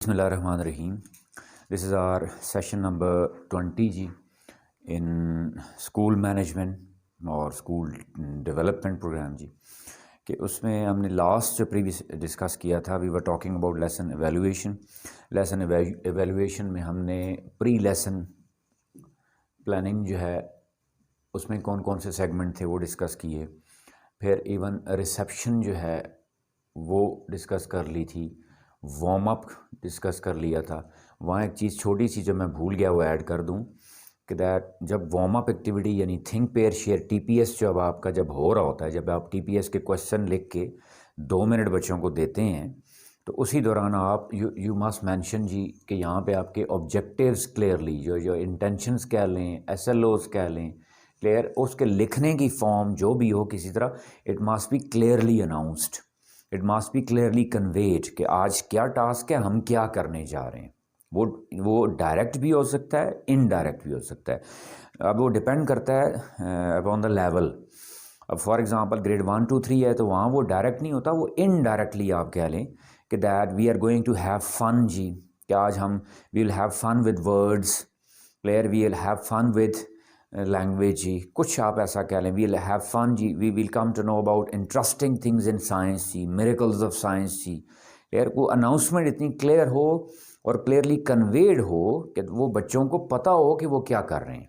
Bismillahirrahmanirrahim. This is our session number 20 जी in school management और school development program जी कि उसमें हमने लास्ट जो प्रीवियस डिस्कस किया था we were talking about lesson evaluation में हमने प्री लेसन प्लानिंग जो है उसमें कौन कौन से सेगमेंट थे वो डिस्कस किए। फिर इवन रिसेप्शन जो है वो डिस्कस कर ली थी, वार्म अप डिस्कस कर लिया था। वहाँ एक चीज़ छोटी सी जो मैं भूल गया वो ऐड कर दूँ कि दैट जब वार्म अप एक्टिविटी यानी थिंक पेयर शेयर टीपीएस जब आपका जब हो रहा होता है, जब आप टीपीएस के क्वेश्चन लिख के 2 मिनट बच्चों को देते हैं तो उसी दौरान आप यू मस्ट मेंशन जी कि यहाँ पे आपके ऑब्जेक्टिव्स क्लियरली जो इंटेंशंस कह लें, एसएलओज कह लें, क्लियर उसके लिखने की फॉर्म जो भी हो किसी तरह it must be clearly announced, it must be clearly conveyed कि आज क्या टास्क है, हम क्या करने जा रहे हैं। वो डायरेक्ट भी हो सकता है, इनडायरेक्ट भी हो सकता है। अब वो डिपेंड करता है अपॉन द लेवल। अब फॉर एग्जांपल ग्रेड 1 2 3 है तो वहाँ वो डायरेक्ट नहीं होता, वो इनडायरेक्टली आप कह लें कि that we are going to have fun जी, कि आज हम we will have fun with words, clear we will have fun with language जी, कुछ आप ऐसा कह लें, वी विल हैव फन जी, we will come to know about interesting things in science जी, मिरेकल्स ऑफ साइंस जी। क्लियर वो अनाउंसमेंट इतनी क्लियर हो और क्लियरली कन्वेड हो कि वो बच्चों को पता हो कि वो क्या कर रहे हैं।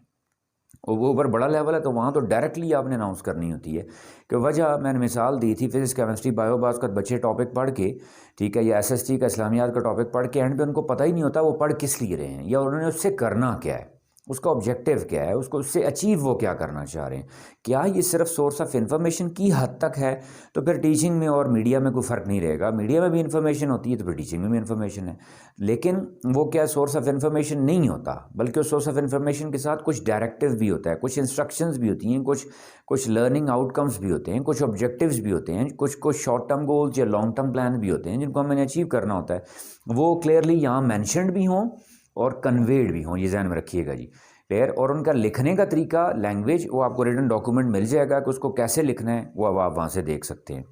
और वो ऊपर बड़ा लेवल है तो वहाँ तो डायरेक्टली आपने अनाउंस करनी होती है कि वजह मैंने मिसाल दी थी फिजिक्स केमिस्ट्री बायोबास का बच्चे टॉपिक पढ़ के, ठीक है, या एसएसटी का इस्लामियात का टॉपिक पढ़ के एंड पे उनको पता ही नहीं होता वो पढ़ किस लिए रहे हैं या उन्होंने उससे करना क्या है, उसका ऑब्जेक्टिव क्या है, उसको उससे अचीव वो क्या करना चाह रहे हैं। क्या ये सिर्फ सोर्स ऑफ इन्फॉर्मेशन की हद तक है तो फिर टीचिंग में और मीडिया में कोई फ़र्क नहीं रहेगा। मीडिया में भी इन्फॉर्मेशन होती है तो फिर टीचिंग में भी इन्फॉर्मेशन है, लेकिन वो क्या सोर्स ऑफ इन्फॉर्मेशन नहीं होता, बल्कि उस सोर्स ऑफ इन्फॉर्मेशन के साथ कुछ डायरेक्टिव भी होता है, कुछ इंस्ट्रक्शंस भी होती हैं, कुछ लर्निंग आउटकम्स भी होते हैं, कुछ ऑब्जेक्टिव्स भी होते हैं, कुछ शॉर्ट टर्म गोल्स या लॉन्ग टर्म प्लान भी होते हैं जिनको हमें अचीव करना होता है। वो क्लियरली यहाँ मैंशनड भी हों और कन्वेड भी हों, ये ध्यान में रखिएगा जी, क्लियर। और उनका लिखने का तरीका, लैंग्वेज, वो आपको रिटन डॉक्यूमेंट मिल जाएगा कि उसको कैसे लिखना है, वो अब आप वहाँ से देख सकते हैं।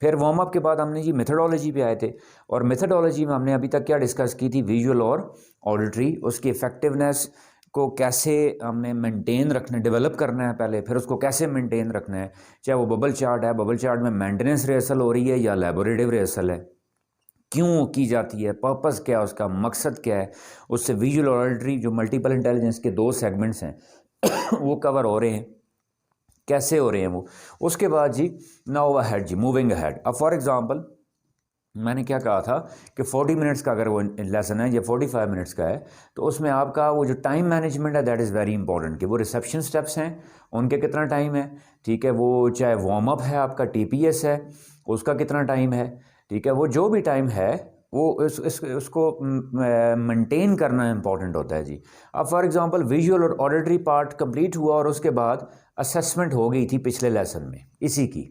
फिर वार्म अप के बाद हमने जी मेथडोलॉजी पे आए थे और मेथडोलॉजी में हमने अभी तक क्या डिस्कस की थी, विजुअल और ऑडिटरी, उसकी इफेक्टिवनेस को कैसे हमने मेंटेन रखना है, डेवलप करना है पहले, फिर उसको कैसे मेंटेन रखना है, चाहे वो बबल चार्ट है, बबल चार्ट में मेंटेनेंस रिहर्सल हो रही है या लैबोरेटिव रिहर्सल है, क्यों की जाती है, पर्पस क्या है, उसका मकसद क्या है, उससे विजुअल और ऑडिटरी जो मल्टीपल इंटेलिजेंस के 2 सेगमेंट्स हैं वो कवर हो रहे हैं, कैसे हो रहे हैं वो। उसके बाद जी नाउ अहेड जी, मूविंग अहेड। अब फॉर एग्जांपल मैंने क्या कहा था कि 40 मिनट्स का अगर वो लेसन है या 45 मिनट्स का है तो उसमें आपका वो जो टाइम मैनेजमेंट है दैट इज़ वेरी इंपॉर्टेंट, कि वो रिसेप्शन स्टेप्स हैं उनके कितना टाइम है, ठीक है, वो चाहे वार्म अप है आपका, टीपीएस है उसका कितना टाइम है, ठीक है, वो जो भी टाइम है वो उसको मेंटेन करना इंपॉर्टेंट होता है जी। अब फॉर एग्जांपल विजुअल और ऑडिटरी पार्ट कंप्लीट हुआ और उसके बाद असेसमेंट हो गई थी पिछले लेसन में इसी की,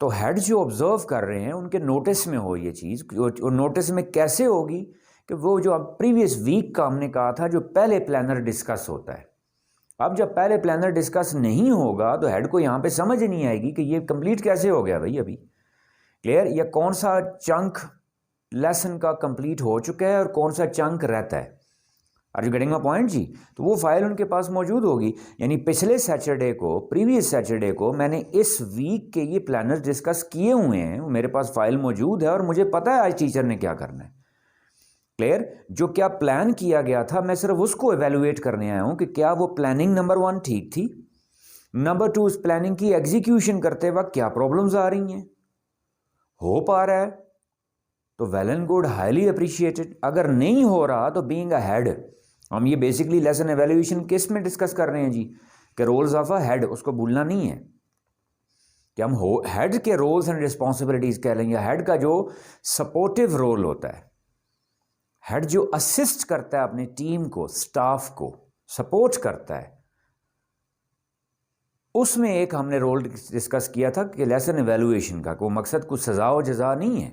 तो हेड जो ऑब्जर्व कर रहे हैं उनके नोटिस में हो ये चीज़, और नोटिस में कैसे होगी कि वो जो अब प्रीवियस वीक का हमने कहा था जो पहले प्लानर डिस्कस होता है, अब जब पहले प्लानर डिस्कस नहीं होगा तो हेड को यहाँ पे समझ नहीं आएगी कि ये कंप्लीट कैसे हो गया भाई अभी, क्लियर, या कौन सा चंक लेसन का कंप्लीट हो चुका है और कौन सा चंक रहता है। Are you getting my point जी। तो वो फाइल उनके पास मौजूद होगी, यानी पिछले सैटरडे को, प्रीवियस सैटरडे को मैंने इस वीक के ये प्लानर्स डिस्कस किए हुए हैं, मेरे पास फाइल मौजूद है और मुझे पता है आज टीचर ने क्या करना है, क्लियर। जो क्या प्लान किया गया था मैं सिर्फ उसको एवेलुएट करने आया हूं कि क्या वो प्लानिंग नंबर 1 ठीक थी, नंबर 2 उस प्लानिंग की एग्जीक्यूशन करते वक्त क्या प्रॉब्लम्स आ रही हैं, हो पा रहा है तो well and good, highly appreciated, अगर नहीं हो रहा तो बीइंग अ हेड, हम ये बेसिकली लेसन एवेल्यूएशन किस में डिस्कस कर रहे हैं जी, कि रोल्स ऑफ अ हेड, उसको भूलना नहीं है कि हम हेड के रोल्स एंड रिस्पॉन्सिबिलिटीज कह लेंगे, हेड का जो सपोर्टिव रोल होता है, हेड जो असिस्ट करता है अपनी टीम को, स्टाफ को सपोर्ट करता है, उसमें एक हमने रोल डिस्कस किया था कि लेसन एवेल्यूएशन का, कोई मकसद कुछ सजा और जजा नहीं है,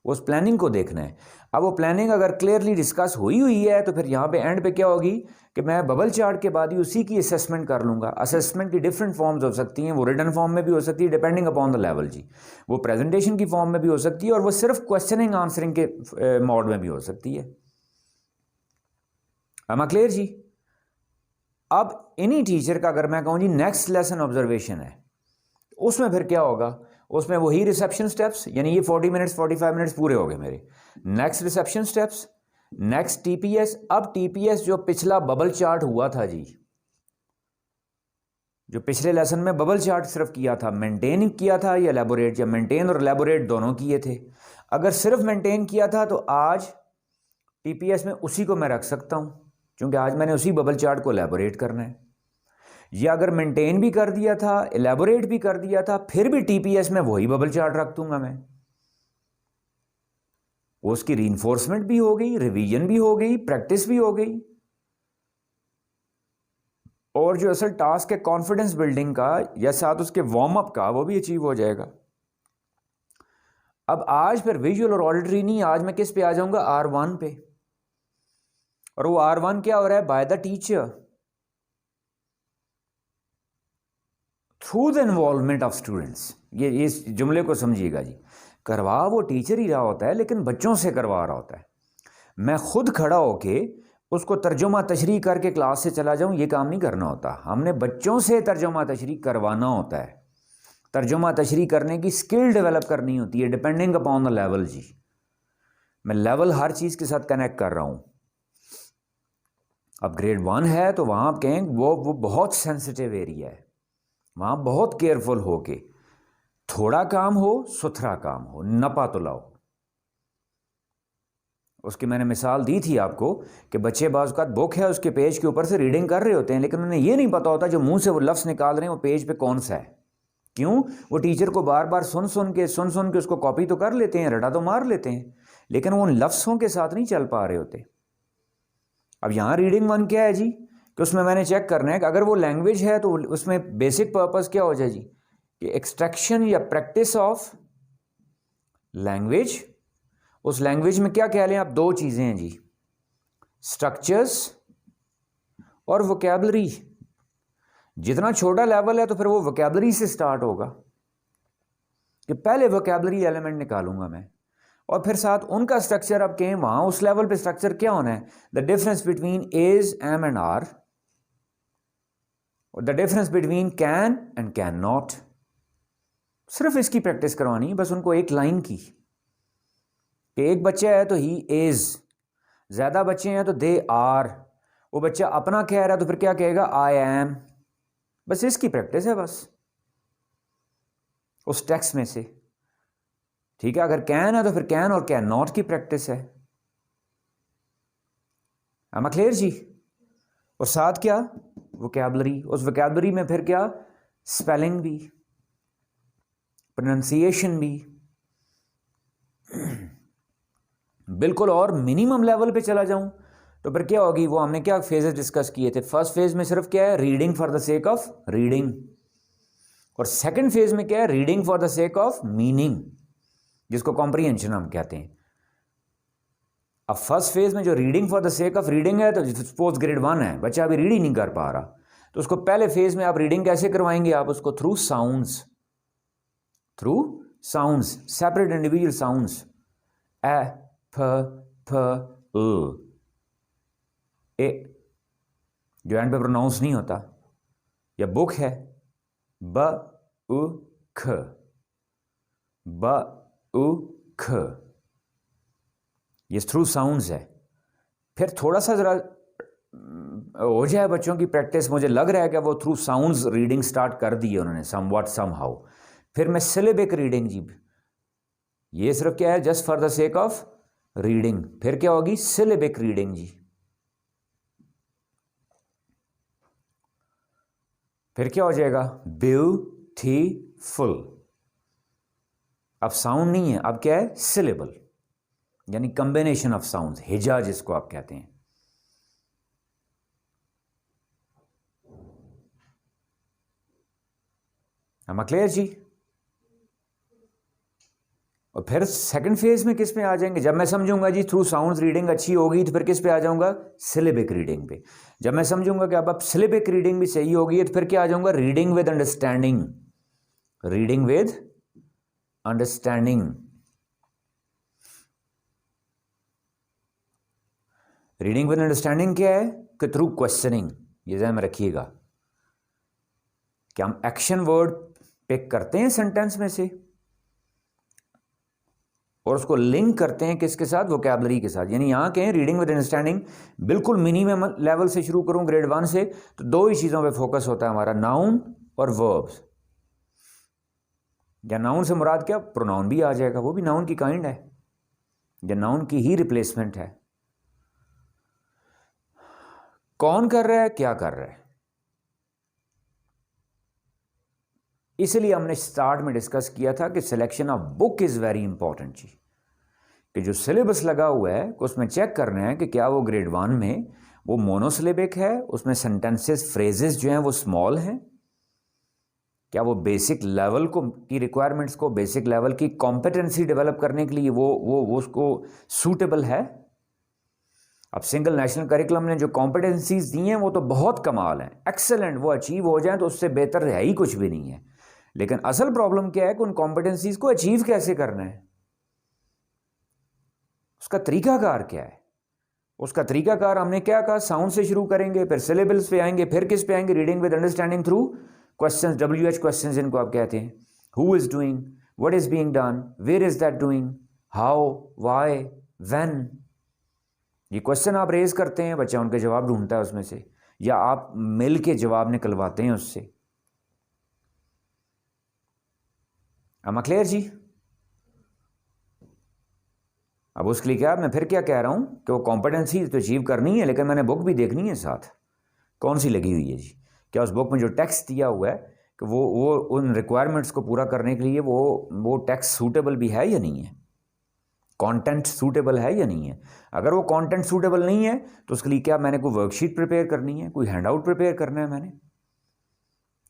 उस प्लानिंग को देखना है। अब वो प्लानिंग अगर क्लियरली डिस्कस हुई है तो फिर यहाँ पे एंड पे क्या होगी कि मैं बबल चार्ट के बाद ही उसी की असेसमेंट कर लूँगा। असेसमेंट की डिफरेंट फॉर्म्स हो सकती हैं, वो रिटन फॉर्म में भी हो सकती है डिपेंडिंग अपॉन द लेवल जी, वो प्रेजेंटेशन की फॉर्म में भी हो सकती है, और वो सिर्फ क्वेश्चनिंग आंसरिंग के मोड में भी हो सकती है। am I क्लियर जी? अब इन्हीं टीचर का अगर मैं कहूँ जी नेक्स्ट लेसन ऑब्जर्वेशन है, उसमें फिर क्या होगा, उसमें वही रिसेप्शन स्टेप्स, यानी ये 40 मिनट्स 45 मिनट्स पूरे हो गए मेरे। Next reception steps, next TPS. अब टीपीएस जो पिछला बबल चार्ट हुआ था जी, जो पिछले लेसन में बबल चार्ट सिर्फ किया था, मेंटेन किया था या एलैबोरेट, या मेंटेन और एलैबोरेट दोनों किए थे। अगर सिर्फ मेंटेन किया था तो आज टीपीएस में उसी को मैं रख सकता हूं, क्योंकि आज मैंने उसी बबल चार्ट को एलैबोरेट करना है। या अगर मेंटेन भी कर दिया था, एलैबोरेट भी कर दिया था, फिर भी टीपीएस में वही बबल चार्ट रख दूंगा मैं। उसकी रीइंफोर्समेंट भी हो गई, रिवीजन भी हो गई, प्रैक्टिस भी हो गई, और जो असल टास्क है कॉन्फिडेंस बिल्डिंग का या साथ उसके वार्म अप का, वो भी अचीव हो जाएगा। अब आज फिर विजुअल और ऑडिटरी नहीं, आज मैं किस पे आ जाऊंगा, R1 पे। और वो R1 क्या हो रहा है, by the teacher through the involvement of students. ये इस जुमले को समझिएगा जी, करवा वो टीचर ही रहा होता है लेकिन बच्चों से करवा रहा होता है। मैं खुद खड़ा होके उसको तर्जुमा तशरीह करके क्लास से चला जाऊं, ये काम नहीं करना होता। हमने बच्चों से तर्जुमा तशरीह करवाना होता है। तर्जुमा तशरीह करने की स्किल डेवलप करनी होती है डिपेंडिंग अपॉन द लेवल जी। मैं लेवल हर चीज़ के साथ कनेक्ट कर रहा हूं। अब ग्रेड 1 है तो वहां आप कहें वो बहुत सेंसिटिव एरिया है, वहां बहुत केयरफुल होके, थोड़ा काम हो सुथरा काम हो, नपा तो लाओ। उसकी मैंने मिसाल दी थी आपको कि बच्चे बाज़ औक़ात बुक है उसके पेज के ऊपर से रीडिंग कर रहे होते हैं, लेकिन उन्हें ये नहीं पता होता जो मुंह से वो लफ्ज़ निकाल रहे हैं वो पेज पे कौन सा है। क्यों? वो टीचर को बार बार सुन सुन के उसको कॉपी तो कर लेते हैं, रटा तो मार लेते हैं, लेकिन वो उन लफ्ज़ों के साथ नहीं चल पा रहे होते। अब यहाँ रीडिंग 1 क्या है जी, कि उसमें मैंने चेक करना है कि अगर वो लैंग्वेज है तो उसमें बेसिक पर्पस क्या हो जाए जी, कि एक्सट्रैक्शन या प्रैक्टिस ऑफ लैंग्वेज। उस लैंग्वेज में क्या कह लें आप, दो चीज़ें हैं जी, स्ट्रक्चर्स और वोकैबलरी। जितना छोटा लेवल है तो फिर वो वोकैबलरी से स्टार्ट होगा कि पहले वोकैबलरी एलिमेंट निकालूंगा मैं, और फिर साथ उनका स्ट्रक्चर। अब कहें वहां उस लेवल पे स्ट्रक्चर क्या होना है, the difference between is, M and R, the difference between can and can not. सिर्फ इसकी प्रैक्टिस करवानी है बस उनको, एक लाइन की। कि एक बच्चा है तो ही इज, ज्यादा बच्चे हैं तो दे आर, वो बच्चा अपना कह रहा है तो फिर क्या कहेगा, आई एम। बस इसकी प्रैक्टिस है बस उस टेक्स्ट में से। ठीक है, अगर कैन है तो फिर कैन और कैन नॉट की प्रैक्टिस है। एम आई क्लियर जी? और साथ क्या, वोकैबलरी। उस वोकैबलरी में फिर क्या, स्पेलिंग भी, प्रोनाउंसिएशन भी। बिल्कुल, और मिनिमम लेवल पे चला जाऊं तो फिर क्या होगी, वो हमने क्या फेजेस डिस्कस किए थे। फर्स्ट फेज में सिर्फ क्या है, reading for the sake of reading, और सेकंड फेज में क्या है, reading for the sake of meaning, जिसको कॉम्प्रिहेंशन हम कहते हैं। अब फर्स्ट फेज में जो reading for the sake of reading है, तो सपोज ग्रेड 1 है, बच्चा अभी रीड ही नहीं कर पा रहा, तो उसको पहले फेज में आप रीडिंग कैसे करवाएंगे, आप उसको through sounds, separate individual sounds, ए फ फ ए, जो एंड पे प्रोनाउंस नहीं होता। या बुक है, ब उ ख, ब उ ख, ये थ्रू साउंड्स है। फिर थोड़ा सा जरा हो जाए बच्चों की प्रैक्टिस, मुझे लग रहा है कि वो थ्रू साउंड्स रीडिंग स्टार्ट कर दी है उन्होंने सम हाउ। फिर मैं सिलेबिक रीडिंग जी, ये सिर्फ क्या है, just for the sake of reading. फिर क्या होगी, सिलेबिक रीडिंग जी। फिर क्या हो जाएगा, ब्यूटीफुल। अब साउंड नहीं है, अब क्या है, सिलेबल, यानी कंबिनेशन ऑफ साउंड्स, हिजा जिसको आप कहते हैं। am I क्लियर जी? और फिर सेकंड फेज में किस पे आ जाएंगे? जब मैं समझूंगा जी थ्रू साउंड्स रीडिंग अच्छी होगी तो फिर किस पे आ जाऊंगा? सिलेबिक रीडिंग पे। जब मैं समझूंगा कि अब सिलेबिक रीडिंग भी सही होगी तो फिर क्या आ जाऊंगा? Reading with understanding. Reading with understanding. Reading with understanding क्या है? कि थ्रू क्वेश्चनिंग। ये ध्यान में रखिएगा कि हम एक्शन वर्ड पिक करते हैं सेंटेंस में से और उसको लिंक करते हैं किसके साथ? वोकैबुलरी के साथ। यानी यहां कहें रीडिंग विद अंडरस्टैंडिंग बिल्कुल मिनिमम लेवल से शुरू करूं ग्रेड 1 से, तो दो ही चीजों पे फोकस होता है हमारा, नाउन और वर्ब्स। या नाउन से मुराद क्या? प्रोनाउन भी आ जाएगा, वो भी नाउन की काइंड है या नाउन की ही रिप्लेसमेंट है। कौन कर रहा है, क्या कर रहा है, इसलिए हमने स्टार्ट में डिस्कस किया था कि selection of book is very important जी। कि जो सिलेबस लगा हुआ है उसमें चेक करना है कि क्या वो ग्रेड 1 में वो मोनोसिलेबिक है, उसमें सेंटेंसेस फ्रेजेस जो हैं वो स्मॉल हैं, क्या वो बेसिक लेवल को की रिक्वायरमेंट्स को, बेसिक लेवल की कॉम्पिटेंसी डेवलप करने के लिए वो उसको सूटेबल है। अब सिंगल नेशनल करिकुलम ने जो कॉम्पिटेंसीज दी हैं वो तो बहुत कमाल हैं, एक्सेलेंट, वो अचीव हो जाएं तो उससे बेहतर है ही कुछ भी नहीं है। लेकिन असल प्रॉब्लम क्या है कि उन कॉम्पिटेंसीज को अचीव कैसे करना है, उसका तरीकाकार क्या है। उसका तरीकाकार हमने क्या कहा? साउंड से शुरू करेंगे, फिर सिलेबल्स पे आएंगे, फिर किस पे आएंगे? Reading with understanding through questions, WH questions जिनको आप कहते हैं। Who is doing, what is being done, where is that doing, how, why, when. ये क्वेश्चन आप रेज करते हैं, बच्चा उनके जवाब ढूंढता है उसमें से, या आप मिल के जवाब निकलवाते हैं उससे। am I clear जी? अब उसके लिए क्या, मैं फिर क्या कह रहा हूं कि वो कॉम्पिटेंसी तो अचीव करनी है, लेकिन मैंने बुक भी देखनी है साथ, कौन सी लगी हुई है जी। क्या उस बुक में जो टेक्स्ट दिया हुआ है कि वो उन रिक्वायरमेंट्स को पूरा करने के लिए वो टेक्स्ट सूटेबल भी है या नहीं है, कंटेंट सूटेबल है या नहीं है। अगर वो कंटेंट सूटेबल नहीं है तो उसके लिए क्या मैंने कोई वर्कशीट प्रिपेयर करनी है, कोई हैंडआउट प्रिपेयर करना है मैंने,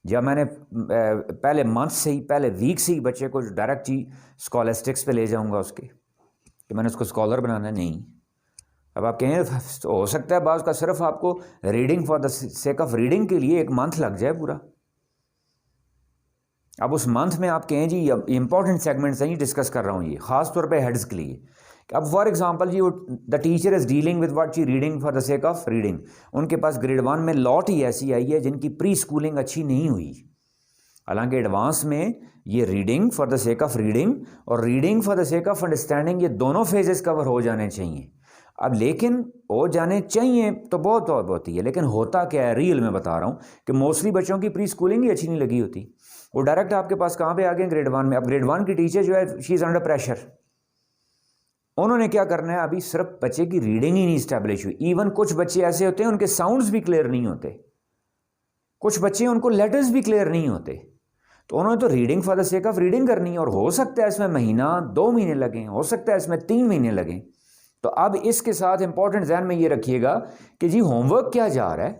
या मैंने पहले मंथ से ही, पहले वीक से ही बच्चे को डायरेक्ट ही स्कॉलस्टिक्स पे ले जाऊंगा उसके कि मैंने उसको स्कॉलर बनाना है? नहीं। अब आप कहें तो हो सकता है बाज़ का सिर्फ आपको reading for the sake of reading के लिए एक मंथ लग जाए पूरा। अब उस मंथ में आप कहें जी इंपॉर्टेंट सेगमेंट्स हैं, डिस्कस कर रहा हूँ ये खास तौर पे हेड्स के लिए। अब फॉर एग्जांपल जी, the teacher is dealing with what जी, reading for the sake of reading. उनके पास ग्रेड 1 में लॉट ही ऐसी आई है जिनकी प्री स्कूलिंग अच्छी नहीं हुई, हालांकि एडवांस में ये reading for the sake of reading और reading for the sake of understanding ये दोनों फेजेस कवर हो जाने चाहिए। अब लेकिन हो जाने चाहिए तो बहुत ही है, लेकिन होता क्या है रियल में बता रहा हूँ कि मोस्टली बच्चों की प्री स्कूलिंग ही अच्छी नहीं लगी होती, वो डायरेक्ट आपके पास कहाँ पे आ गए? ग्रेड 1 में। अब ग्रेड 1 की टीचर जो है शी इज़ अंडर प्रेशर, उन्होंने क्या करना है, अभी सिर्फ बच्चे की रीडिंग ही नहीं स्टैब्लिश हुई। इवन कुछ बच्चे ऐसे होते हैं उनके साउंड्स भी क्लियर नहीं होते, कुछ बच्चे उनको लेटर्स भी क्लियर नहीं होते, तो उन्होंने तो reading for the sake of reading करनी है, और हो सकता है इसमें महीना 2 महीने लगें, हो सकता है इसमें 3 महीने लगें। तो अब इसके साथ इंपॉर्टेंट ध्यान में ये रखिएगा कि जी होमवर्क क्या जा रहा है,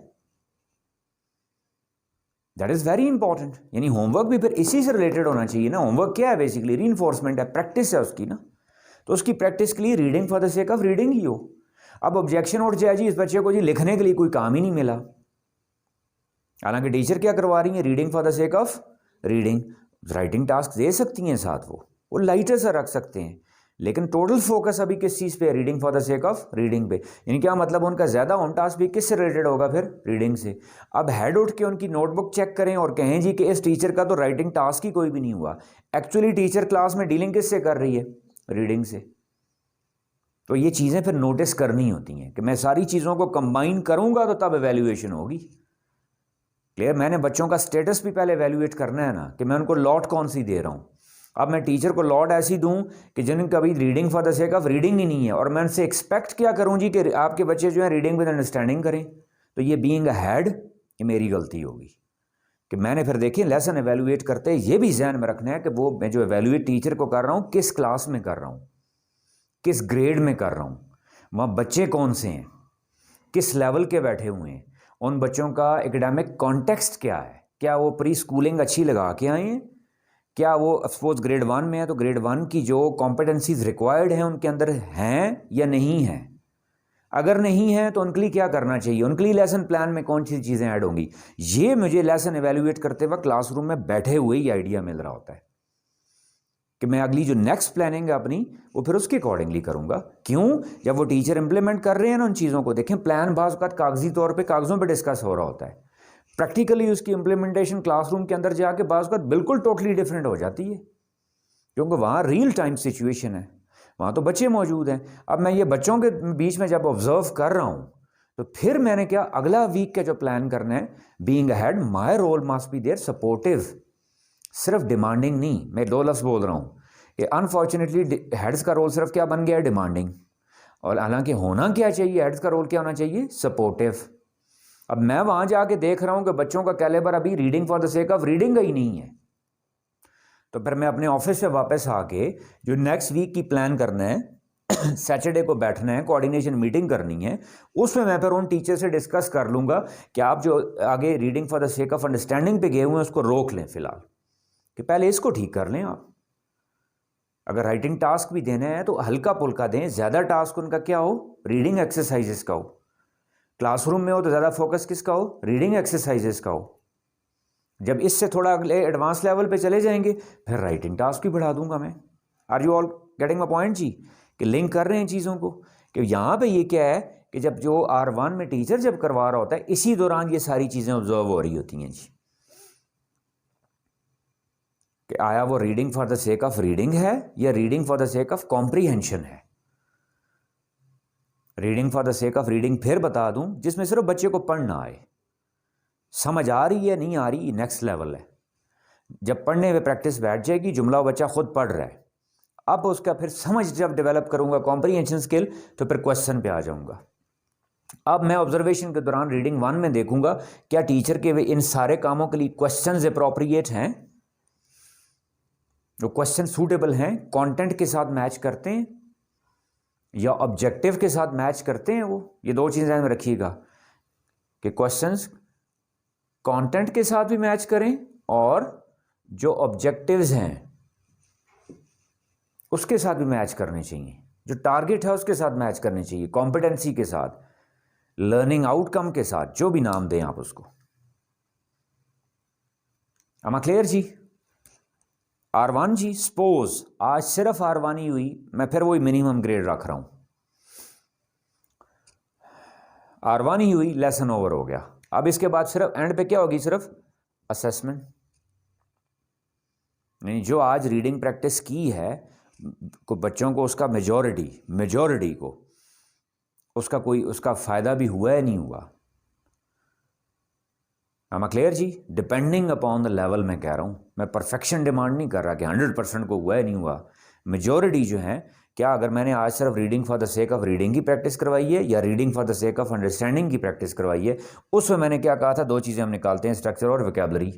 दैट इज वेरी इंपॉर्टेंट। यानी होमवर्क भी फिर इसी से रिलेटेड होना चाहिए ना। होमवर्क क्या है? बेसिकली रीइंफोर्समेंट है, प्रैक्टिस है उसकी ना, तो उसकी प्रैक्टिस के लिए reading for the sake of reading ही हो। अब ऑब्जेक्शन उठ जाए जी इस बच्चे को जी लिखने के लिए कोई काम ही नहीं मिला, हालांकि टीचर क्या करवा रही है? Reading for the sake of reading. Writing task दे सकती हैं साथ, वो लाइटर सा रख सकते हैं, लेकिन टोटल फोकस अभी किस चीज़ पे है? Reading for the sake of reading पे। यानी क्या मतलब, उनका ज़्यादा ऑन टास्क भी किससे रिलेटेड होगा? फिर रीडिंग से। अब हेड उठ के उनकी नोटबुक चेक करें और कहें जी कि इस टीचर का तो राइटिंग टास्क ही कोई भी नहीं हुआ। एक्चुअली टीचर क्लास में डीलिंग किससे कर रही है? रीडिंग से। तो ये चीज़ें फिर नोटिस करनी होती हैं कि मैं सारी चीज़ों को कंबाइन करूंगा तो तब एवेल्युएशन होगी। क्लियर? मैंने बच्चों का स्टेटस भी पहले एवेल्युएट करना है ना, कि मैं उनको लॉट कौन सी दे रहा हूँ। अब मैं टीचर को लॉट ऐसी दूं कि जिनका कभी reading for the sake of reading ही नहीं है, और मैं उनसे एक्सपेक्ट क्या करूं जी कि आपके बच्चे जो है रीडिंग विद अंडरस्टैंडिंग करें, तो ये बीइंग अ हेड ये मेरी गलती होगी कि मैंने फिर देखिए लेसन एवेल्युएट करते ये भी ध्यान में रखना है कि वो मैं जो एवेल्युएट टीचर को कर रहा हूँ किस क्लास में कर रहा हूँ, किस ग्रेड में कर रहा हूँ, वहाँ बच्चे कौन से हैं, किस लेवल के बैठे हुए हैं, उन बच्चों का एकेडमिक कॉन्टेक्स्ट क्या है, क्या वो प्री स्कूलिंग अच्छी लगा के आए हैं, क्या वो सपोज ग्रेड 1 में है तो ग्रेड 1 की जो कॉम्पिटेंसीज रिक्वायर्ड हैं उनके अंदर हैं या नहीं हैं। अगर नहीं है तो उनके लिए क्या करना चाहिए, उनके लिए लेसन प्लान में कौन सी चीज़ें ऐड होंगी। ये मुझे लेसन एवेल्युएट करते वक्त क्लासरूम में बैठे हुए ही आइडिया मिल रहा होता है कि मैं अगली जो नेक्स्ट प्लानिंग है अपनी वो फिर उसके अकॉर्डिंगली करूंगा। क्यों, जब वो टीचर इंप्लीमेंट कर रहे हैं ना उन चीज़ों को, देखें प्लान बाज़ वक़्त कागजी तौर पे कागज़ों पे डिस्कस हो रहा होता है, प्रैक्टिकली उसकी इंप्लीमेंटेशन क्लासरूम के अंदर जाके बाज़ वक़्त बिल्कुल टोटली डिफरेंट हो जाती है, क्योंकि वहाँ रियल टाइम सिचुएशन है, वहाँ तो बच्चे मौजूद हैं। अब मैं ये बच्चों के बीच में जब ऑब्जर्व कर रहा हूँ तो फिर मैंने क्या अगला वीक का जो प्लान करना है, being ahead my role must be there supportive, सिर्फ डिमांडिंग नहीं। मैं दो लफ्ज़ बोल रहा हूँ कि अनफॉर्चुनेटली हेड्स का रोल सिर्फ क्या बन गया है, डिमांडिंग, और हालांकि होना क्या चाहिए, हेड्स का रोल क्या होना चाहिए, सपोर्टिव। अब मैं वहाँ जाके देख रहा हूँ कि बच्चों का कैलिबर अभी reading for the sake of reading ही नहीं है, तो फिर मैं अपने ऑफिस से वापस आके जो नेक्स्ट वीक की प्लान करना है, सैटरडे को बैठना है, कोऑर्डिनेशन मीटिंग करनी है, उसमें मैं फिर उन टीचर से डिस्कस कर लूँगा कि आप जो आगे reading for the sake of understanding पे गए हुए हैं उसको रोक लें फ़िलहाल, कि पहले इसको ठीक कर लें आप। अगर राइटिंग टास्क भी देना है तो हल्का पुल्का दें, ज़्यादा टास्क उनका क्या हो, रीडिंग एक्सरसाइजेस का हो। क्लासरूम में हो तो ज़्यादा फोकस किसका हो, रीडिंग एक्सरसाइजेस का हो। जब इससे थोड़ा अगले एडवांस लेवल पे चले जाएंगे फिर राइटिंग टास्क भी बढ़ा दूंगा मैं। Are you all getting my point जी, कि लिंक कर रहे हैं चीज़ों को, कि यहाँ पे ये क्या है कि जब जो R1 में टीचर जब करवा रहा होता है इसी दौरान ये सारी चीज़ें ऑब्जर्व हो रही होती हैं जी, कि आया वो reading for the sake of reading है या reading for the sake of comprehension है। Reading for the sake of reading फिर बता दूं जिसमें सिर्फ बच्चे को पढ़ना आए, समझ आ रही है नहीं आ रही नेक्स्ट लेवल है। जब पढ़ने में प्रैक्टिस बैठ जाएगी, जुमला बच्चा खुद पढ़ रहा है, अब उसका फिर समझ जब डेवलप करूंगा, कॉम्प्रीहेंशन स्किल, तो फिर क्वेश्चन पे आ जाऊंगा। अब मैं ऑब्जर्वेशन के दौरान रीडिंग 1 में देखूंगा क्या टीचर के इन सारे कामों के लिए क्वेश्चंस अप्रोप्रिएट हैं, जो क्वेश्चन सूटेबल हैं, कंटेंट के साथ मैच करते हैं या ऑब्जेक्टिव के साथ मैच करते हैं। वो ये दो चीज़ें ध्यान में रखिएगा कि क्वेश्चंस कंटेंट के साथ भी मैच करें और जो ऑब्जेक्टिव्स हैं उसके साथ भी मैच करने चाहिए, जो टारगेट है उसके साथ मैच करने चाहिए, कॉम्पिटेंसी के साथ, लर्निंग आउटकम के साथ, जो भी नाम दें आप उसको। am I क्लियर जी। R1 जी, सपोज आज सिर्फ R1 ही हुई, मैं फिर वही मिनिमम ग्रेड रख रहा हूं, R1 ही हुई, लेसन ओवर हो गया। अब इसके बाद सिर्फ एंड पे क्या होगी, सिर्फ असेसमेंट। नहीं, जो आज रीडिंग प्रैक्टिस की है को बच्चों को उसका मेजॉरिटी को उसका कोई उसका फ़ायदा भी हुआ है नहीं हुआ। am I क्लियर जी। डिपेंडिंग अपॉन द लेवल मैं कह रहा हूँ, मैं परफेक्शन डिमांड नहीं कर रहा कि 100% को हुआ है नहीं हुआ। मेजॉरिटी जो है, क्या अगर मैंने आज सिर्फ reading for the sake of reading की प्रैक्टिस करवाई है या reading for the sake of understanding की प्रैक्टिस करवाई है, उसमें मैंने क्या कहा था, दो चीज़ें हम निकालते हैं, स्ट्रक्चर और वोकैबुलरी,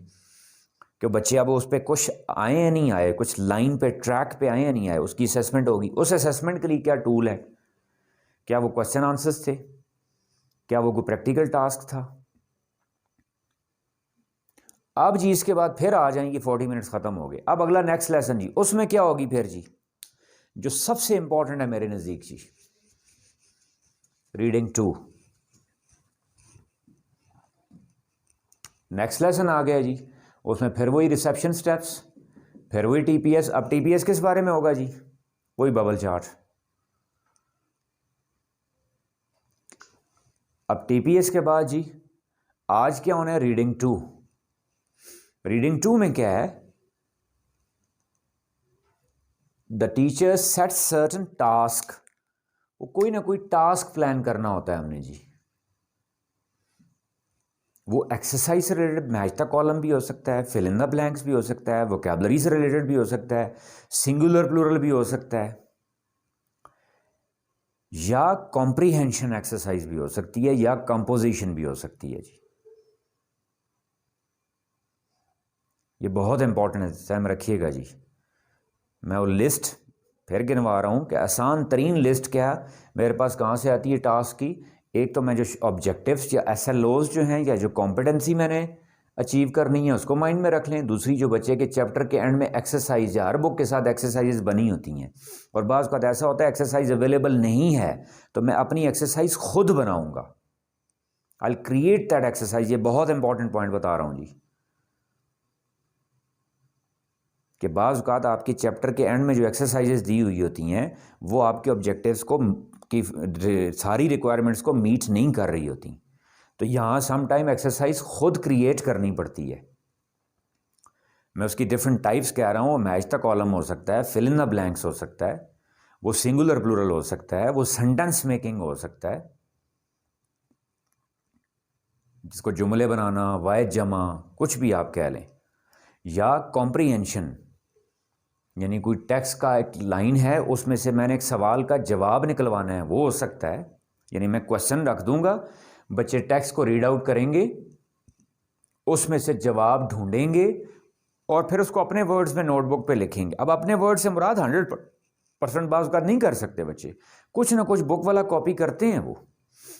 कि बच्चे अब उस पर कुछ आए या नहीं आए, कुछ लाइन पे ट्रैक पे आए या नहीं आए, उसकी असेसमेंट होगी। उस असेसमेंट के लिए क्या टूल है, क्या वो क्वेश्चन आंसर्स थे, क्या वो कोई प्रैक्टिकल टास्क था। अब जी इसके बाद फिर आ जाएंगे, 40 मिनट्स खत्म हो गए। अब अगला नेक्स्ट लेसन जी, उसमें क्या होगी फिर जी, जो सबसे इंपॉर्टेंट है मेरे नज़दीक जी, रीडिंग 2। नेक्स्ट लेसन आ गया जी, उसमें फिर वही रिसेप्शन स्टेप्स, फिर वही टीपीएस। अब टीपीएस किस बारे में होगा जी, वही बबल चार्ट। अब टीपीएस के बाद जी आज क्या होना है, रीडिंग 2। रीडिंग 2 में क्या है, the teacher said certain task, वो कोई ना कोई टास्क प्लान करना होता है हमने जी। वो एक्सरसाइज से रिलेटेड मैच द कॉलम भी हो सकता है, फिल इन द ब्लैंक्स भी हो सकता है, वोकैबुलरी से रिलेटेड भी हो सकता है, सिंगुलर प्लूरल भी हो सकता है, या कॉम्प्रीहेंशन एक्सरसाइज भी हो सकती है, या कंपोजिशन भी हो सकती है जी। ये बहुत इंपॉर्टेंट है, ध्यान रखिएगा जी। मैं वो लिस्ट फिर गिनवा रहा हूँ कि आसान तरीन लिस्ट क्या मेरे पास कहाँ से आती है टास्क की। एक तो मैं जो ऑब्जेक्टिव्स या SLOs जो हैं या जो कॉम्पिटेंसी मैंने अचीव करनी है उसको माइंड में रख लें। दूसरी जो बच्चे के चैप्टर के एंड में एक्सरसाइज है, हर बुक के साथ एक्सरसाइजेज बनी होती हैं और बाज़ का ऐसा होता है एक्सरसाइज अवेलेबल नहीं है तो मैं अपनी एक्सरसाइज खुद बनाऊंगा, I will create that exercise. ये बहुत इंपॉर्टेंट पॉइंट बता रहा हूँ जी कि बाज़ औक़ात आपके चैप्टर के एंड में जो एक्सरसाइजेज दी हुई होती हैं वो आपके ऑब्जेक्टिव्स को की सारी रिक्वायरमेंट्स को मीट नहीं कर रही होती, तो यहाँ सम टाइम एक्सरसाइज खुद क्रिएट करनी पड़ती है। मैं उसकी डिफरेंट टाइप्स कह रहा हूँ, मैच द कॉलम हो सकता है, फिल इन द ब्लैंक्स हो सकता है, वो सिंगुलर प्लूरल हो सकता है, वो सेंटेंस मेकिंग हो सकता है, जिसको जुमले बनाना, वाहिद जमा, कुछ भी आप कह लें, या कॉम्प्रीहेंशन, यानी कोई टेक्स्ट का एक लाइन है उसमें से मैंने एक सवाल का जवाब निकलवाना है, वो हो सकता है। यानी मैं क्वेश्चन रख दूंगा, बच्चे टेक्स्ट को रीड आउट करेंगे, उसमें से जवाब ढूंढेंगे और फिर उसको अपने वर्ड्स में नोटबुक पे लिखेंगे। अब अपने वर्ड से मुराद 100% बात का नहीं कर सकते बच्चे, कुछ ना कुछ बुक वाला कॉपी करते हैं वो,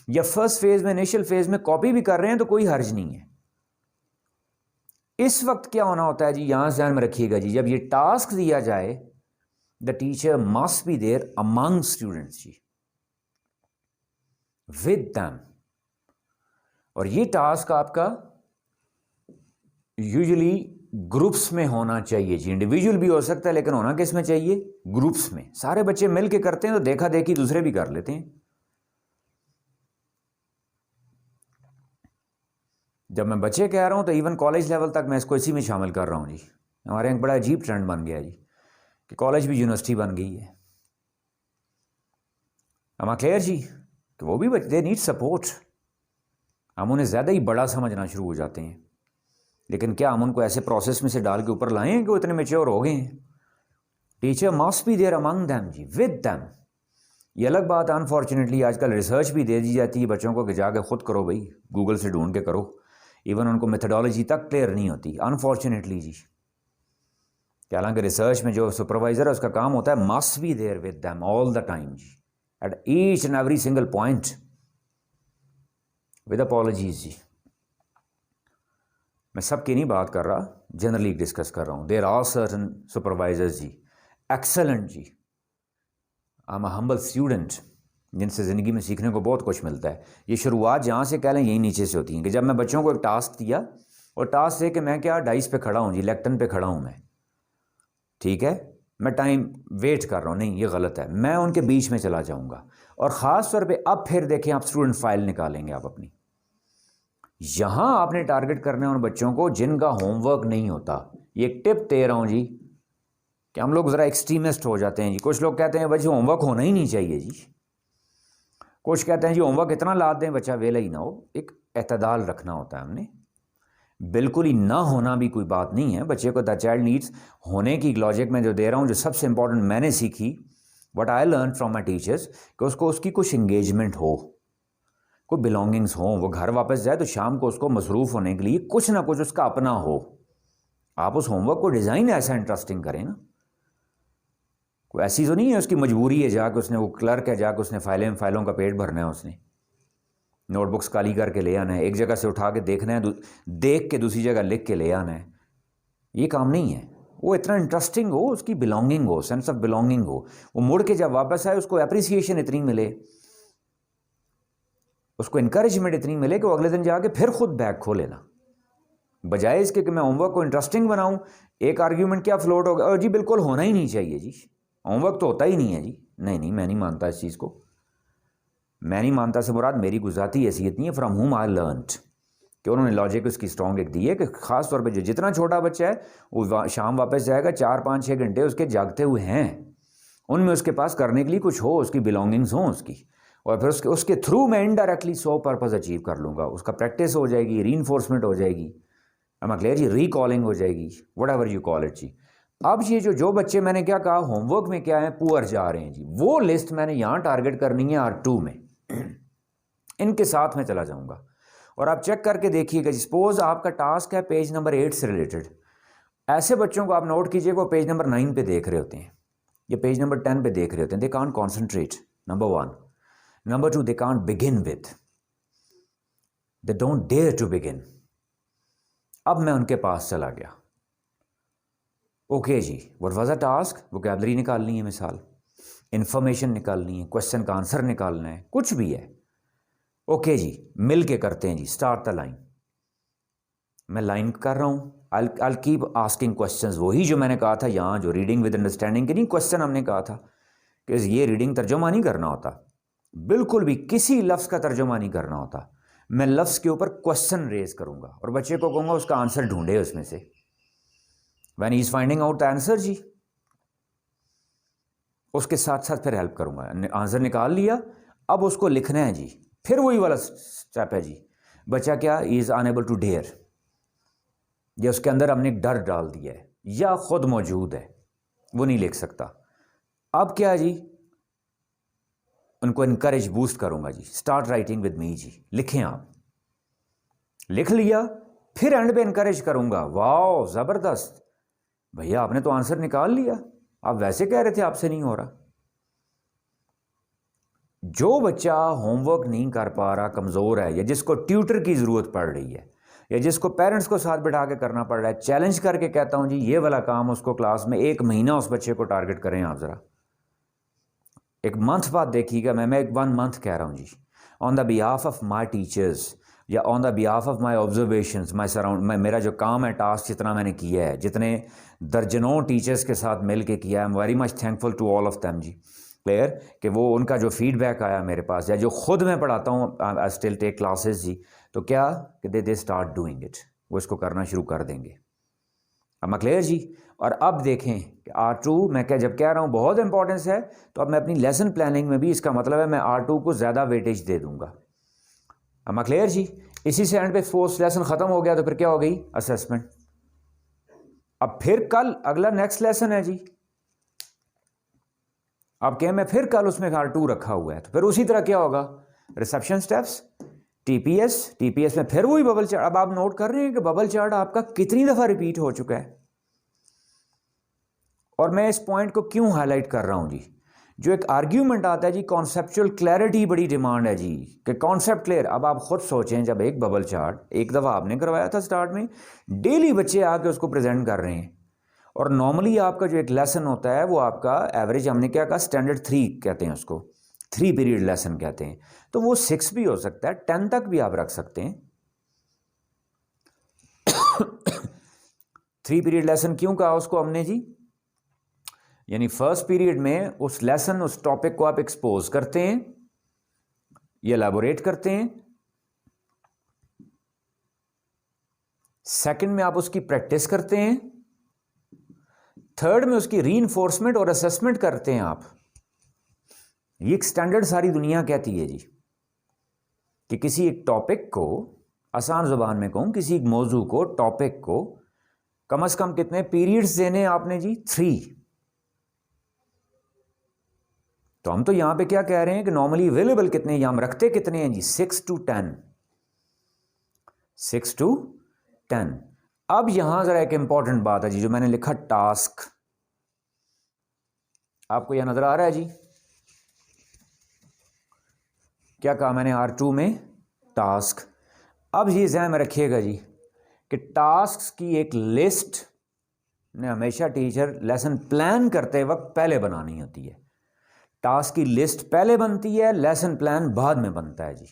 या फर्स्ट फेज में इनिशियल फेज में कॉपी भी कर रहे हैं तो कोई हर्ज नहीं है। इस वक्त क्या होना होता है जी, यहां ध्यान में रखिएगा जी, जब ये टास्क दिया जाए the teacher must be there among students जी, विद देम। और ये टास्क आपका यूजुअली ग्रुप्स में होना चाहिए जी, इंडिविजुअल भी हो सकता है लेकिन होना किस में चाहिए, ग्रुप्स में। सारे बच्चे मिलके करते हैं तो देखा देखी दूसरे भी कर लेते हैं। जब मैं बच्चे कह रहा हूं तो इवन कॉलेज लेवल तक मैं इसको इसी में शामिल कर रहा हूं जी। हमारे यहाँ बड़ा अजीब ट्रेंड बन गया जी कि कॉलेज भी यूनिवर्सिटी बन गई है। हम क्लियर जी कि वो भी बच्चे दे नीड सपोर्ट, हम उन्हें ज़्यादा ही बड़ा समझना शुरू हो जाते हैं। लेकिन क्या हम उनको ऐसे प्रोसेस में से डाल के ऊपर लाएं कि वो इतने मैच्योर हो गए हैं। Teacher must be there among them जी, विद देम। ये अलग बात, अनफॉर्चुनेटली आजकल रिसर्च भी दे दी जाती है बच्चों को कि जाके खुद करो भाई, गूगल से ढूंढ के करो, इवन उनको मेथडोलॉजी तक क्लियर नहीं होती अनफॉर्चुनेटली जी। हालांकि रिसर्च में जो सुपरवाइजर है उसका काम होता है must be there with them all the time जी, at each and every single point, with apologies जी। मैं सबकी नहीं बात कर रहा, जनरली डिस्कस कर रहा हूँ। देयर आर सर्टन सुपरवाइजर्स जी एक्सेलेंट जी, I am a humble student, जिनसे ज़िंदगी में सीखने को बहुत कुछ मिलता है। ये शुरुआत जहाँ से कह लें यही नीचे से होती है कि जब मैं बच्चों को एक टास्क दिया और टास्क से कि मैं क्या डाइस पे खड़ा हूँ जी, लेक्टन पे खड़ा हूँ मैं, ठीक है, मैं टाइम वेट कर रहा हूँ, नहीं ये गलत है, मैं उनके बीच में चला जाऊँगा। और ख़ास तौर पे अब फिर देखें आप स्टूडेंट फाइल निकालेंगे आप अपनी, यहाँ आपने टारगेट करना है उन बच्चों को जिनका होमवर्क नहीं होता। ये एक टिप दे रहा हूँ जी कि हम लोग ज़रा एक्सट्रीमिस्ट हो जाते हैं जी। कुछ लोग कहते हैं बच्चे होमवर्क होना ही नहीं चाहिए जी, कुछ कहते हैं जी होमवर्क इतना लाद दें बच्चा वेला ही ना हो। एक एतदाल रखना होता है हमने, बिल्कुल ही ना होना भी कोई बात नहीं है। बच्चे को द चाइल्ड नीड्स होने की लॉजिक में जो दे रहा हूँ, जो सबसे इंपॉर्टेंट मैंने सीखी, what I learn from my teachers, कि उसको उसकी कुछ इंगेजमेंट हो, कोई बिलोंगिंग्स हो, वो घर वापस जाए तो शाम को उसको मसरूफ़ होने के लिए कुछ ना कुछ उसका अपना हो। आप उस होमवर्क को डिज़ाइन ऐसा इंटरेस्टिंग करें ना, कोई ऐसी तो नहीं है उसकी मजबूरी है जाके उसने, वो क्लर्क है जाके उसने फाइलों का पेट भरना है, उसने नोटबुक्स खाली करके ले आना है, एक जगह से उठा के देखना है, देख के दूसरी जगह लिख के ले आना है। ये काम नहीं है। वो इतना इंटरेस्टिंग हो, उसकी बिलोंगिंग हो, सेंस ऑफ बिलोंगिंग हो, वो मुड़ के जब वापस आए उसको अप्रिसिएशन इतनी मिले, उसको इनकरेजमेंट इतनी मिले कि वो अगले दिन जाके फिर खुद बैग खोले ना, बजाय इसके कि मैं होमवर्क को इंटरेस्टिंग बनाऊं। एक आर्ग्यूमेंट क्या फ्लोट हो गया, और जी बिल्कुल होना ही नहीं चाहिए जी, होमवर्क तो होता ही नहीं है जी। नहीं, मैं नहीं मानता इस चीज़ को। मैं नहीं मानता से मुराद मेरी गुजराती हैसियत नहीं है, फ्रॉम हुम आई लर्नड, कि उन्होंने लॉजिक उसकी स्ट्रॉन्ग एक दी है कि ख़ास तौर पे जो जितना छोटा बच्चा है वो शाम वापस जाएगा, 4-5-6 घंटे उसके जागते हुए हैं, उनमें उसके पास करने के लिए कुछ हो, उसकी बिलोंगिंग्स हों उसकी, और फिर उसके थ्रू मैं इनडायरेक्टली 100 पर्पज़ अचीव कर लूँगा। उसका प्रैक्टिस हो जाएगी, रीइंफोर्समेंट हो जाएगी, I'm clear जी, रिकॉलिंग हो जाएगी, whatever you call it जी। अब ये जो बच्चे मैंने क्या कहा होमवर्क में क्या है पुअर जा रहे हैं जी, वो लिस्ट मैंने यहाँ टारगेट करनी है R2 में, इनके साथ मैं चला जाऊँगा। और आप चेक करके देखिएगा, सपोज आपका टास्क है पेज नंबर 8 से रिलेटेड, ऐसे बच्चों को आप नोट कीजिए वो पेज नंबर 9 पे देख रहे होते हैं, ये पेज नंबर 10 पे देख रहे होते हैं। They can't concentrate, number 1। Number 2, they can't begin with, they don't dare to begin. अब मैं उनके पास चला गया, ओके जी, what was the task, vocabulary निकालनी है, मिसाल इंफॉर्मेशन निकालनी है, क्वेश्चन का आंसर निकालना है, कुछ भी है, ओके जी, मिल के करते हैं जी, स्टार्ट द लाइन। मैं लाइन कर रहा हूँ, I'll कीप आस्किंग क्वेश्चंस, वही जो मैंने कहा था यहाँ, जो रीडिंग विद अंडरस्टैंडिंग के नहीं क्वेश्चन हमने कहा था कि ये रीडिंग तर्जुमा नहीं करना होता, बिल्कुल भी किसी लफ्ज़ का तर्जुमा नहीं करना होता, मैं लफ्ज़ के ऊपर क्वेश्चन रेज करूँगा और बच्चे को कहूँगा उसका आंसर ढूंढे उसमें से, when he is finding out the answer जी, उसके साथ साथ फिर हेल्प करूँगा, आंसर निकाल लिया, अब उसको लिखना है जी, फिर वही वाला स्टेप है जी, बच्चा क्या इज़ अनएबल टू डेयर, या उसके अंदर हमने डर डाल दिया है या खुद मौजूद है, वो नहीं लिख सकता। अब क्या है जी, उनको इनकरेज बूस्ट करूंगा जी, स्टार्ट राइटिंग विद मी जी, लिखें आप, लिख लिया, फिर एंड पे इनकरेज करूंगा, वाह ज़बरदस्त भैया आपने तो आंसर निकाल लिया, आप वैसे कह रहे थे आपसे नहीं हो रहा। जो बच्चा होमवर्क नहीं कर पा रहा, कमज़ोर है, या जिसको ट्यूटर की ज़रूरत पड़ रही है, या जिसको पेरेंट्स को साथ बैठा के करना पड़ रहा है, चैलेंज करके कहता हूं जी ये वाला काम उसको क्लास में 1 महीना उस बच्चे को टारगेट करें आप ज़रा, एक मंथ बाद देखिएगा, मैं एक 1 मंथ कह रहा हूं जी, on the behalf of my teachers या on the behalf of my observations, my surround, मेरा जो काम है, टास्क जितना मैंने किया है, जितने दर्जनों टीचर्स के साथ मिल के किया है, I am very much thankful to all of them जी, क्लियर, कि वो उनका जो फीडबैक आया मेरे पास, या जो खुद मैं पढ़ाता हूँ, आई स्टिल टेक क्लासेस जी, तो क्या कि दे स्टार्ट डूइंग इट, वो इसको करना शुरू कर देंगे। अब मैं क्लियर जी। और अब देखें कि R2 मैं क्या जब कह रहा हूँ बहुत इंपॉर्टेंस है, तो अब मैं अपनी लेसन प्लानिंग में भी, इसका मतलब है मैं R2 को ज़्यादा वेटेज दे दूंगा। अब मैं क्लियर जी। इसी से एंड पे फोर्थ लेसन ख़त्म हो गया, तो फिर क्या हो गई, असेसमेंट। अब फिर कल अगला नेक्स्ट लेसन है जी, अब क्या मैं फिर कल उसमें R2 रखा हुआ है, तो फिर उसी तरह क्या होगा, रिसेप्शन स्टेप्स, टीपीएस में फिर वही बबल चार्ट। अब आप नोट कर रहे हैं कि बबल चार्ट आपका कितनी दफ़ा रिपीट हो चुका है, और मैं इस पॉइंट को क्यों हाईलाइट कर रहा हूं जी, जो एक आर्ग्यूमेंट आता है जी, कॉन्सेप्चुअल क्लैरिटी बड़ी डिमांड है जी, कि कॉन्सेप्ट क्लियर। अब आप खुद सोचें, जब एक बबल चार्ट एक दफ़ा आपने करवाया था स्टार्ट में, डेली बच्चे आके उसको प्रेजेंट कर रहे हैं, और नॉर्मली आपका जो एक लेसन होता है वो आपका एवरेज, हमने क्या कहा, स्टैंडर्ड 3 कहते हैं उसको, 3 पीरियड लेसन कहते हैं, तो वो 6 भी हो सकता है, 10 तक भी आप रख सकते हैं। 3 पीरियड लेसन क्यों कहा उसको हमने जी, यानी फर्स्ट पीरियड में उस लेसन, उस टॉपिक को आप एक्सपोज करते हैं, ये एलैबोरेट करते हैं, सेकंड में आप उसकी प्रैक्टिस करते हैं, थर्ड में उसकी रीइंफोर्समेंट और असेसमेंट करते हैं आप। ये एक स्टैंडर्ड सारी दुनिया कहती है जी, कि किसी एक टॉपिक को, आसान जुबान में कहूं, किसी एक मौजू को, टॉपिक को कम से कम कितने पीरियड्स देने आपने जी, 3। तो हम तो यहां पे क्या कह रहे हैं कि नॉर्मली अवेलेबल कितने, हम रखते कितने हैं जी, 6 to 10, 6 to 10। अब यहां जरा एक इंपॉर्टेंट बात है जी, जो मैंने लिखा टास्क, आपको यह नजर आ रहा है जी, क्या कहा मैंने R2 में, टास्क। अब ये ज़हन में रखिएगा जी कि टास्क की एक लिस्ट ने हमेशा टीचर लेसन प्लान करते वक्त पहले बनानी होती है। टास्क की लिस्ट पहले बनती है, लेसन प्लान बाद में बनता है जी।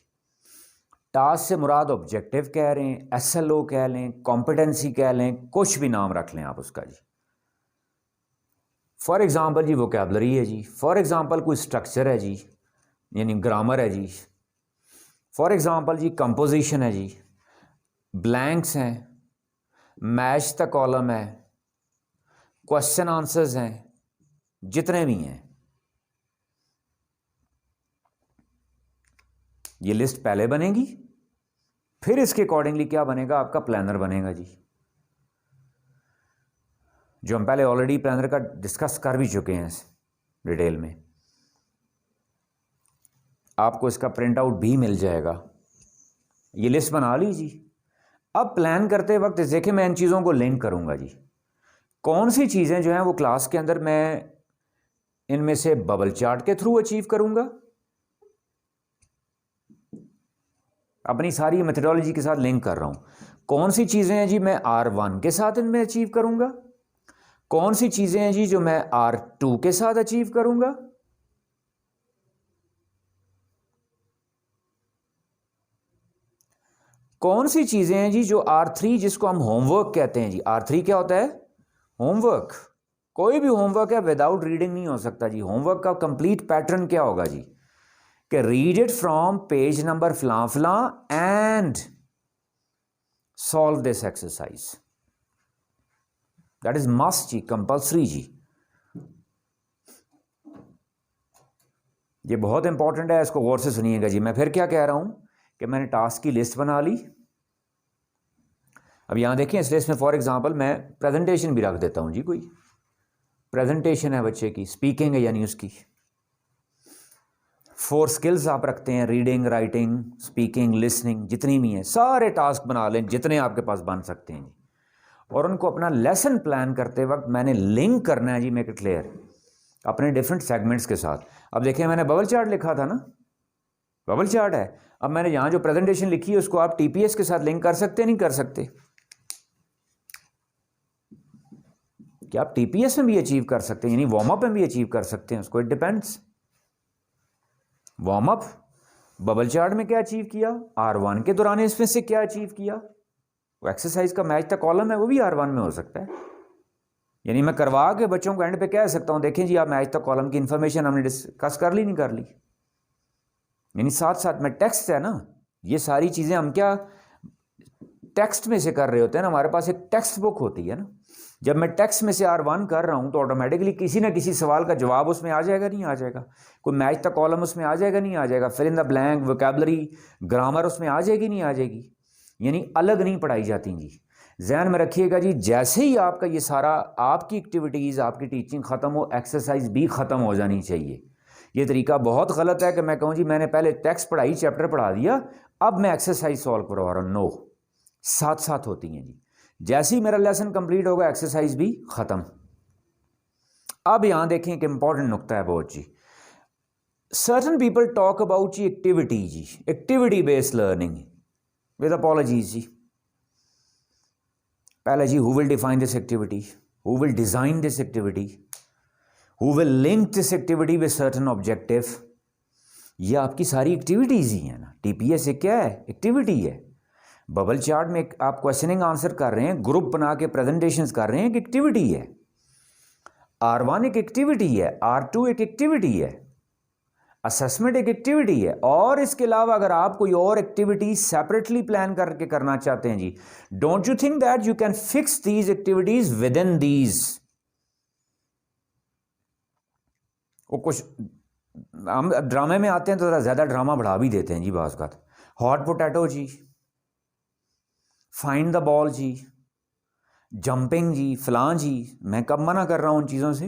टास्क से मुराद ऑब्जेक्टिव कह रहे हैं, SLO कह लें, कॉम्पिटेंसी कह लें, कुछ भी नाम रख लें आप उसका जी। फॉर एग्जाम्पल जी वोकैबलरी है जी, फॉर एग्जाम्पल कोई स्ट्रक्चर है जी, यानी ग्रामर है जी, फॉर एग्जाम्पल जी कंपोजिशन है जी, ब्लैंक्स हैं, मैच द कॉलम है, क्वेश्चन आंसर्स हैं, जितने भी हैं, ये लिस्ट पहले बनेगी, फिर इसके अकॉर्डिंगली क्या बनेगा, आपका प्लानर बनेगा जी, जो हम पहले ऑलरेडी प्लानर का डिस्कस कर भी चुके हैं डिटेल में। आपको इसका प्रिंट आउट भी मिल जाएगा, ये लिस्ट बना लीजिए। अब प्लान करते वक्त देखिए, मैं इन चीज़ों को लिंक करूंगा जी, कौन सी चीज़ें जो हैं वो क्लास के अंदर मैं इनमें से बबल चार्ट के थ्रू अचीव करूंगा, अपनी सारी मेथडोलॉजी के साथ लिंक कर रहा हूं। कौन सी चीज़ें हैं जी मैं R1 के साथ इनमें अचीव करूंगा, कौन सी चीज़ें हैं जी जो मैं R2 के साथ अचीव करूंगा, कौन सी चीज़ें हैं जी जो R3 जिसको हम होमवर्क कहते हैं जी। R3 क्या होता है? होमवर्क। कोई भी होमवर्क है विदाउट रीडिंग नहीं हो सकता जी। होमवर्क का कंप्लीट पैटर्न क्या होगा जी कि read it from page number फलां फलां and solve this exercise. That is must जी, कंपल्सरी जी। ये बहुत इंपॉर्टेंट है, इसको गौर से सुनिएगा जी। मैं फिर क्या कह रहा हूं कि मैंने टास्क की लिस्ट बना ली। अब यहां देखिए इस लिस्ट में फॉर एग्जांपल मैं प्रेजेंटेशन भी रख देता हूं जी। कोई प्रेजेंटेशन है बच्चे की, स्पीकिंग है यानी उसकी 4 स्किल्स आप रखते हैं, रीडिंग, राइटिंग, स्पीकिंग, लिसनिंग, जितनी भी हैं सारे टास्क बना लें जितने आपके पास बन सकते हैं जी। और उनको अपना लेसन प्लान करते वक्त मैंने लिंक करना है जी, मेक इट क्लियर, अपने डिफरेंट सेगमेंट्स के साथ। अब देखिए मैंने बबल चार्ट लिखा था ना, बबल चार्ट है। अब मैंने यहाँ जो प्रेजेंटेशन लिखी है उसको आप टीपीएस के साथ लिंक कर सकते नहीं कर सकते? क्या आप टीपीएस में भी अचीव कर सकते हैं, यानी वार्म अप में भी अचीव कर सकते हैं उसको? It depends. Warm up bubble chart में क्या अचीव किया, R1 के दौरान इसमें से क्या अचीव किया, वो एक्सरसाइज का मैच द कॉलम है वो भी R1 में हो सकता है। यानी मैं करवा के बच्चों को एंड पे कह सकता हूं देखें जी आप मैच द कॉलम की इंफॉर्मेशन हमने डिस्कस कर ली नहीं कर ली। यानी साथ साथ में टेक्स्ट है ना, ये सारी चीजें हम क्या टेक्स्ट में से कर रहे होते हैं ना, हमारे पास एक टेक्स्ट बुक होती है ना। जब मैं टेक्स्ट में से R1 कर रहा हूं तो ऑटोमेटिकली किसी ना किसी सवाल का जवाब उसमें आ जाएगा नहीं आ जाएगा, कोई मैच द कॉलम उसमें आ जाएगा नहीं आ जाएगा, fill in the blank, vocabulary, grammar उसमें आ जाएगी नहीं आ जाएगी। यानी अलग नहीं पढ़ाई जाती जी। जहन में रखिएगा जी, जैसे ही आपका ये सारा आपकी एक्टिविटीज़ आपकी टीचिंग ख़त्म हो, एक्सरसाइज भी ख़त्म हो जानी चाहिए। ये तरीका बहुत गलत है कि मैं कहूँ जी मैंने पहले टेक्स्ट पढ़ाई, चैप्टर पढ़ा दिया, अब मैं एक्सरसाइज सॉल्व करवा रहा हूँ। नो, साथ साथ होती हैं जी। जैसे ही मेरा लेसन कंप्लीट होगा एक्सरसाइज भी ख़त्म। अब यहाँ देखें एक इंपॉर्टेंट नुक्ता है बहुत जी। सर्टन पीपल टॉक अबाउट जी एक्टिविटी जी, activity based learning with apologies जी। पहले जी, who will define this activity, who will design this activity, who will link this activity with certain objective. ये आपकी सारी एक्टिविटीज ही है ना। टीपीएस एक क्या है, एक्टिविटी है। बबल चार्ट में आप क्वेश्चनिंग आंसर कर रहे हैं, ग्रुप बना के प्रेजेंटेशंस कर रहे हैं, एक एक्टिविटी है। R1 एक एक्टिविटी है, R2 एक एक्टिविटी है, असेसमेंट एक एक्टिविटी है। और इसके अलावा अगर आप कोई और एक्टिविटी सेपरेटली प्लान करके करना चाहते हैं जी, don't you think that you can fix these activities within these. वो कुछ हम ड्रामे में आते हैं तो ज्यादा ड्रामा बढ़ा भी देते हैं जी बात का। हॉट पोटैटो जी, फाइंड द बॉल जी, जंपिंग जी, फलां जी। मैं कब मना कर रहा हूं उन चीज़ों से?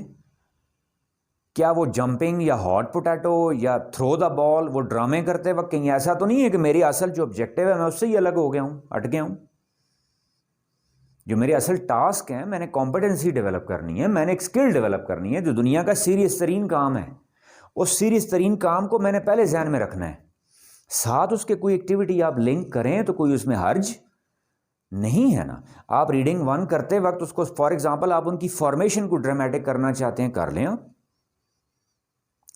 क्या वो जंपिंग या हॉट पोटैटो या थ्रो द बॉल वो ड्रामे करते वक्त कहीं ऐसा तो नहीं है कि मेरी असल जो ऑब्जेक्टिव है मैं उससे ही अलग हो गया हूं, हट गया हूं? जो मेरे असल टास्क हैं, मैंने कॉम्पिटेंसी डेवलप करनी है, मैंने एक स्किल डेवलप करनी है जो दुनिया का सीरियस तरीन काम है। उस सीरियस तरीन काम को मैंने पहले ध्यान में रखना है। साथ उसके कोई एक्टिविटी आप लिंक करें तो कोई उसमें हर्ज नहीं है ना। आप रीडिंग 1 करते वक्त उसको फॉर एग्जांपल आप उनकी फॉर्मेशन को ड्रामेटिक करना चाहते हैं, कर लें आप।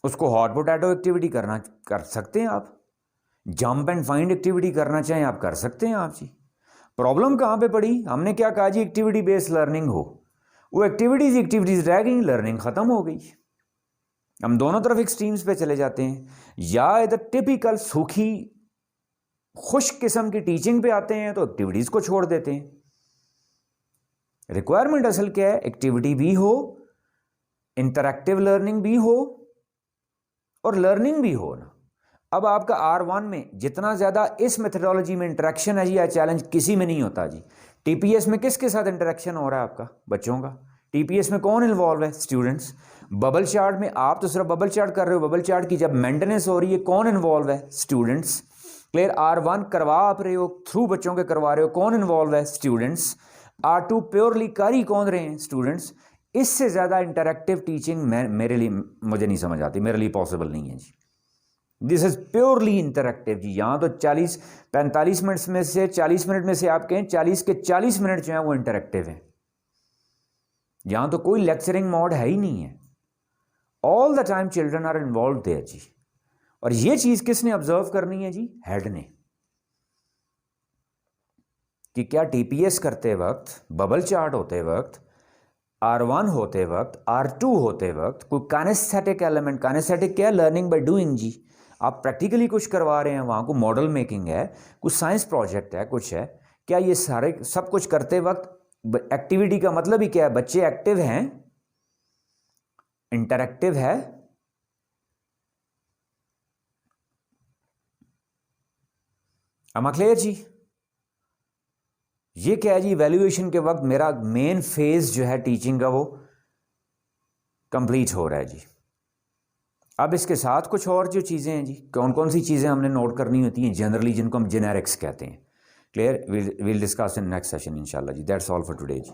उसको हॉट पोटैटो एक्टिविटी कर सकते हैं आप। जंप एंड फाइंड एक्टिविटी करना चाहें आप कर सकते हैं आप जी। प्रॉब्लम कहाँ पे पड़ी? हमने क्या कहा जी एक्टिविटी बेस्ड लर्निंग हो, वो एक्टिविटीज रह गई, लर्निंग खत्म हो गई। हम दोनों तरफ एक्सट्रीम्स पे चले जाते हैं, या इधर टिपिकल सूखी खुश किस्म की टीचिंग पे आते हैं तो एक्टिविटीज को छोड़ देते हैं। रिक्वायरमेंट असल क्या है? एक्टिविटी भी हो, इंटरैक्टिव लर्निंग भी हो और लर्निंग भी हो ना। अब आपका R1 में जितना ज्यादा इस मेथडोलॉजी में इंटरेक्शन है जी, या चैलेंज किसी में नहीं होता जी। टीपीएस में किसके साथ इंटरेक्शन हो रहा है आपका? बच्चों का। टीपीएस में कौन इन्वॉल्व है? स्टूडेंट्स। बबल चार्ट में आप तो सिर्फ बबल चार्ट कर रहे हो, बबल चार्ट की जब मेंटेनेंस हो रही है कौन इन्वॉल्व है? स्टूडेंट्स। क्लियर? R1 करवा आप रहे हो, थ्रू बच्चों के करवा रहे हो, कौन इन्वॉल्व है? स्टूडेंट्स। R2 प्योरली कर ही कौन रहे हैं? स्टूडेंट्स। इससे ज्यादा इंटरैक्टिव टीचिंग मेरे लिए मुझे नहीं समझ आती, मेरे लिए पॉसिबल नहीं है जी। दिस इज़ प्योरली इंटरेक्टिव जी। यहाँ तो 45 मिनट्स में से 40 मिनट में से आप कहें 40 के 40 मिनट जो है वो इंटरेक्टिव हैं। यहाँ तो कोई लेक्चरिंग मोड है ही नहीं है। All the time children are involve there जी। और ये चीज़ किसने ऑब्जर्व करनी है जी? हेड ने। कि क्या टीपीएस करते वक्त, बबल चार्ट होते वक्त, R1 होते वक्त, R2 होते वक्त कोई काइनेस्थेटिक एलिमेंट, काइनेस्थेटिक क्या है? लर्निंग बाय डूइंग जी। आप प्रैक्टिकली कुछ करवा रहे हैं, वहाँ को मॉडल मेकिंग है, कुछ साइंस प्रोजेक्ट है, कुछ है, क्या ये सारे सब कुछ करते वक्त एक्टिविटी का मतलब ही क्या है? बच्चे एक्टिव हैं, इंटरैक्टिव है। क्लियर जी? ये क्या है जी? इवैल्यूएशन के वक्त मेरा मेन फेज जो है टीचिंग का वो कंप्लीट हो रहा है जी। अब इसके साथ कुछ और जो चीज़ें हैं जी, कौन कौन सी चीज़ें हमने नोट करनी होती हैं जनरली, जिनको हम जेनेरिक्स कहते हैं। Clear? Will discuss in next session इंशाल्लाह जी। That's all for today ji.